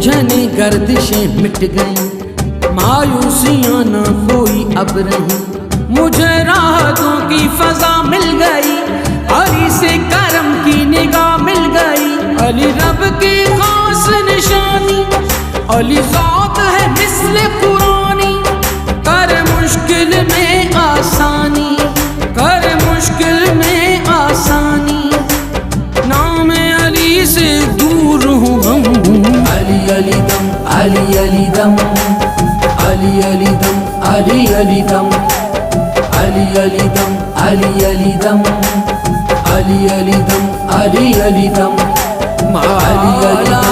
उलझने गर्दिशें मिट गई, मायूसियाँ न कोई अब रही, मुझे राहतों की फजा मिल गई, अली से करम की निगाह मिल गई। अली रब की खास निशानी, अली ज़ात है मिस्ल कुरानी, कर मुश्किल में आसानी, कर मुश्किल में आसानी, नाम अली से दूर हूँ हम। अली अली दम, अली अली दम, अली अली दम, अली अली दम, अली अली दम, अली अली दम, अली अली दम, अली अली दम, अली अली दम।